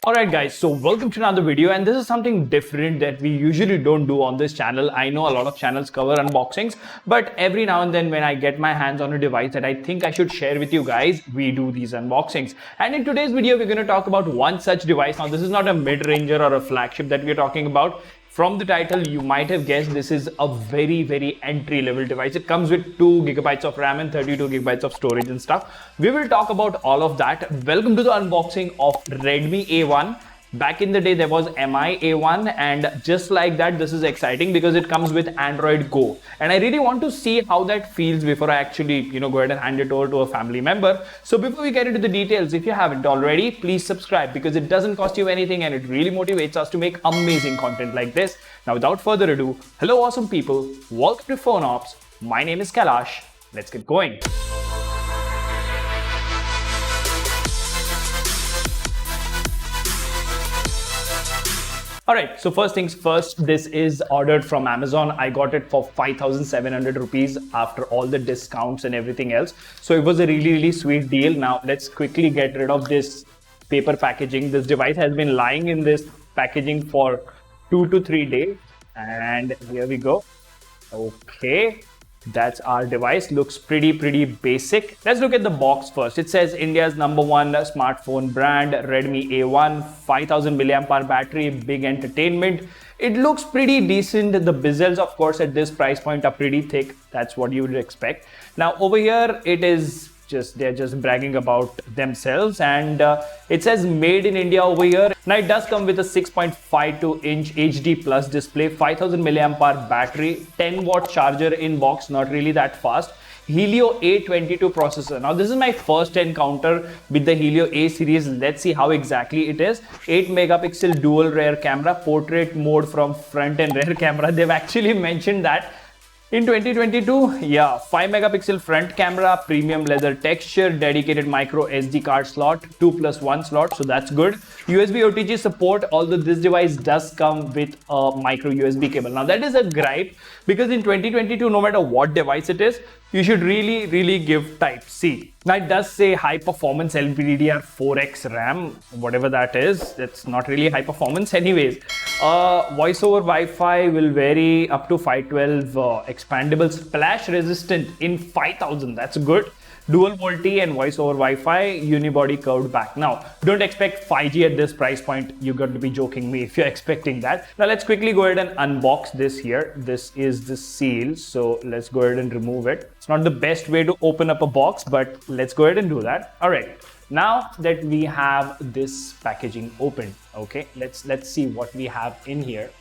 Alright guys, so welcome to another video, and this is something different that we usually don't do on this channel. I know a lot of channels cover unboxings, but every now and then when I get my hands on a device that I think I should share with you guys, we do these unboxings. And in today's video, we're going to talk about one such device. Now this is not a mid-ranger or a flagship that we're talking about. From the title, you might have guessed this is a very entry-level device. It comes with 2 GB of RAM and 32 GB of storage and stuff. We will talk about all of that. Welcome to the unboxing of Redmi A1. Back in the day, there was MI A1, and just like that, this is exciting because it comes with Android Go. And I really want to see how that feels before I actually, go ahead and hand it over to a family member. So before we get into the details, if you haven't already, please subscribe because it doesn't cost you anything and it really motivates us to make amazing content like this. Now, without further ado, hello awesome people, welcome to PhoneOps. My name is Kailash. Let's get going. Alright, so first things first, this is ordered from Amazon. I got it for 5,700 rupees after all the discounts and everything else. So it was a really sweet deal. Now let's quickly get rid of this paper packaging. This device has been lying in this packaging for 2 to 3 days. And here we go. Okay. That's our device. Looks pretty basic. Let's look at the box first. It says India's #1 smartphone brand, Redmi A1, 5000 mAh battery, big entertainment. It looks pretty decent. The bezels, of course, at this price point are pretty thick. That's what you would expect. Now over here, they're just bragging about themselves, and it says made in India over here. Now it does come with a 6.52-inch HD plus display, 5000 mAh battery, 10-watt charger in box, not really that fast. Helio A22 processor. Now this is my first encounter with the Helio A series. Let's see how exactly it is. 8 megapixel dual rear camera, portrait mode from front and rear camera. They've actually mentioned that. In 2022, 5 megapixel front camera, premium leather texture, dedicated micro SD card slot, 2+1 slot, so that's good. USB OTG support, although this device does come with a micro USB cable. Now that is a gripe because in 2022, no matter what device it is, you should really give Type-C. Now it does say high performance LPDDR4X RAM, whatever that is. That's not really high performance anyways. Voice over Wi-Fi will vary up to 512, expandable, splash resistant in 5000. That's good. Dual VoLTE and voice over Wi-Fi, unibody curved back. Now, don't expect 5G at this price point. You got to be joking me if you're expecting that. Now, let's quickly go ahead and unbox this here. This is the seal, so let's go ahead and remove it. It's not the best way to open up a box, but let's go ahead and do that. All right. Now that we have this packaging open, okay, let's see what we have in here.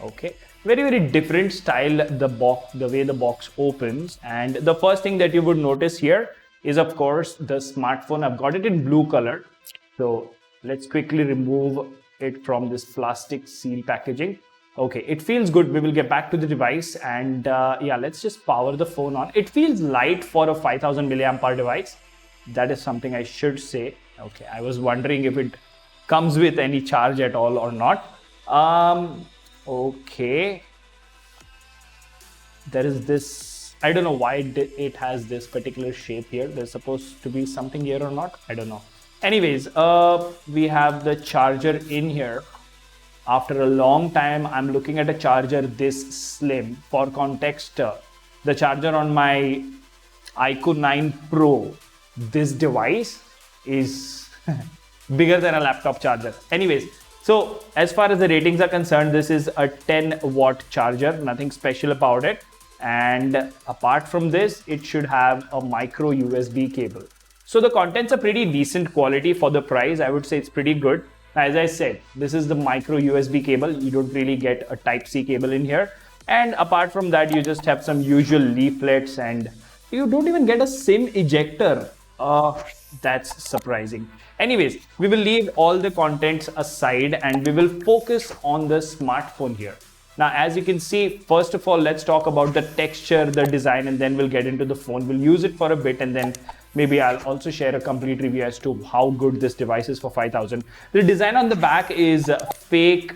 Okay, very different style, the way the box opens. And the first thing that you would notice here is, of course, the smartphone. I've got it in blue color, so let's quickly remove it from this plastic seal packaging. Okay, it feels good. We will get back to the device, and let's just power the phone on. It feels light for a 5000 mAh device. That is something I should say. Okay, I was wondering if it comes with any charge at all or not. Okay, there is this, I don't know why it has this particular shape here. There's supposed to be something here or not, I don't know. Anyways, we have the charger in here. After a long time, I'm looking at a charger this slim. For context, the charger on my iQOO 9 Pro, this device is bigger than a laptop charger. Anyways, so as far as the ratings are concerned, this is a 10-watt charger, nothing special about it. And apart from this, it should have a micro USB cable. So the contents are pretty decent quality for the price. I would say it's pretty good. As I said, this is the micro USB cable. You don't really get a Type-C cable in here. And apart from that, you just have some usual leaflets, and you don't even get a SIM ejector. That's surprising. Anyways, we will leave all the contents aside and we will focus on the smartphone here. Now, as you can see, first of all, let's talk about the texture, the design, and then we'll get into the phone. We'll use it for a bit, and then maybe I'll also share a complete review as to how good this device is for 5000. The design on the back is fake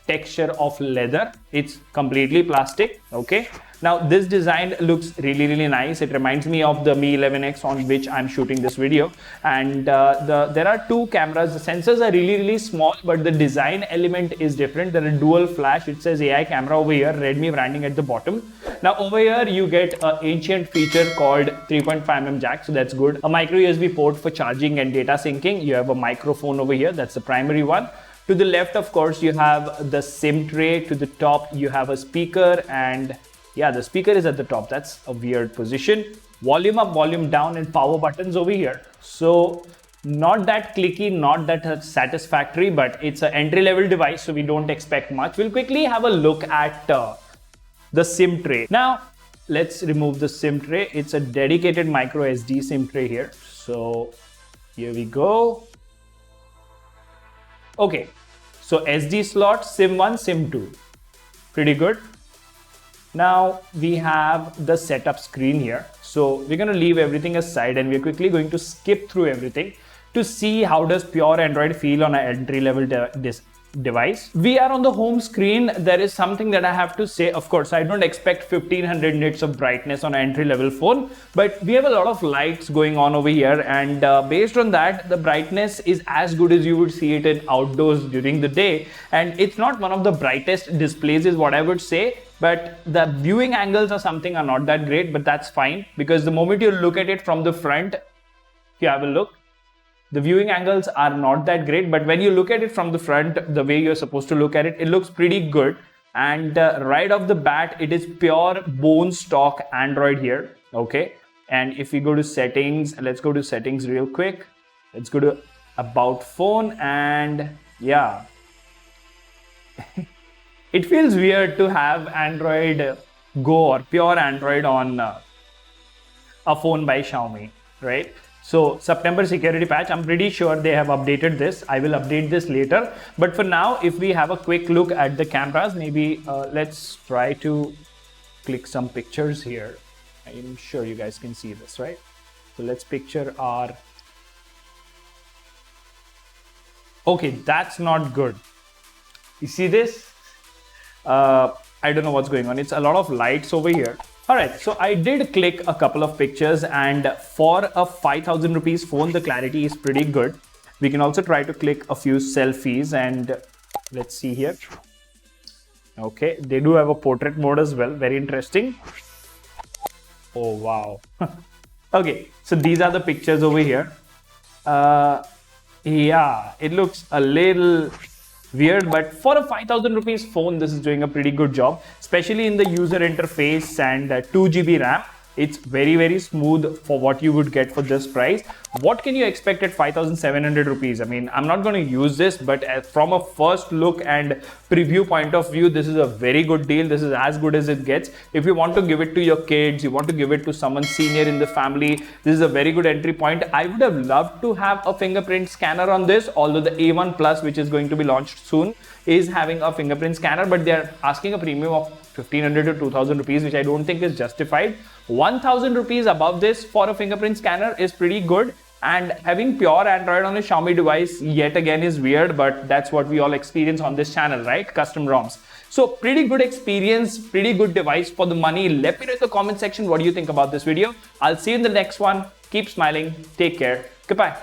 texture of leather. It's completely plastic. Okay. Now this design looks really nice. It reminds me of the Mi 11X on which I'm shooting this video. And there are two cameras. The sensors are really small, but the design element is different. There are dual flash. It says AI camera over here, Redmi branding at the bottom. Now over here you get an ancient feature called 3.5mm jack, so that's good. A micro USB port for charging and data syncing. You have a microphone over here, that's the primary one. To the left, of course, you have the SIM tray. To the top, you have a speaker, and yeah, the speaker is at the top. That's a weird position. Volume up, volume down, and power buttons over here. So not that clicky, not that satisfactory, but it's an entry-level device, so we don't expect much. We'll quickly have a look at the SIM tray. Now, let's remove the SIM tray. It's a dedicated micro SD SIM tray here. So here we go. Okay, so SD slot, SIM 1, SIM 2. Pretty good. Now we have the setup screen here. So we're going to leave everything aside and we're quickly going to skip through everything to see how does pure Android feel on an entry-level device. We are on the home screen. There is something that I have to say. Of course, I don't expect 1500 nits of brightness on an entry-level phone, but we have a lot of lights going on over here, and based on that, the brightness is as good as you would see it in outdoors during the day. And it's not one of the brightest displays is what I would say, but the viewing angles or something are not that great, but that's fine because the moment you look at it from the front, you have a look. The viewing angles are not that great, but when you look at it from the front, the way you're supposed to look at it, it looks pretty good. And right off the bat, it is pure bone stock Android here. Okay. And if we go to settings, let's go to settings real quick. Let's go to about phone, and yeah, it feels weird to have Android Go or pure Android on a phone by Xiaomi, right? So September security patch, I'm pretty sure they have updated this. I will update this later. But for now, if we have a quick look at the cameras, maybe let's try to click some pictures here. I'm sure you guys can see this, right? So let's picture our... Okay, that's not good. You see this? I don't know what's going on. It's a lot of lights over here. All right, so I did click a couple of pictures, and for a 5,000 rupees phone, the clarity is pretty good. We can also try to click a few selfies, and let's see here. Okay, they do have a portrait mode as well. Very interesting. Oh, wow. Okay, so these are the pictures over here. Yeah, it looks a little weird, but for a 5,000 rupees phone, this is doing a pretty good job, especially in the user interface and 2 GB RAM. It's very smooth for what you would get for this price. What can you expect at 5,700 rupees? I mean, I'm not going to use this, but from a first look and preview point of view, this is a very good deal. This is as good as it gets. If you want to give it to your kids, you want to give it to someone senior in the family, this is a very good entry point. I would have loved to have a fingerprint scanner on this, although the A1 Plus, which is going to be launched soon, is having a fingerprint scanner, but they're asking a premium of 1,500 to 2,000 rupees, which I don't think is justified. 1,000 rupees above this for a fingerprint scanner is pretty good. And having pure Android on a Xiaomi device yet again is weird, but that's what we all experience on this channel, right? Custom ROMs. So pretty good experience, pretty good device for the money. Let me know in the comment section what do you think about this video. I'll see you in the next one. Keep smiling. Take care. Goodbye.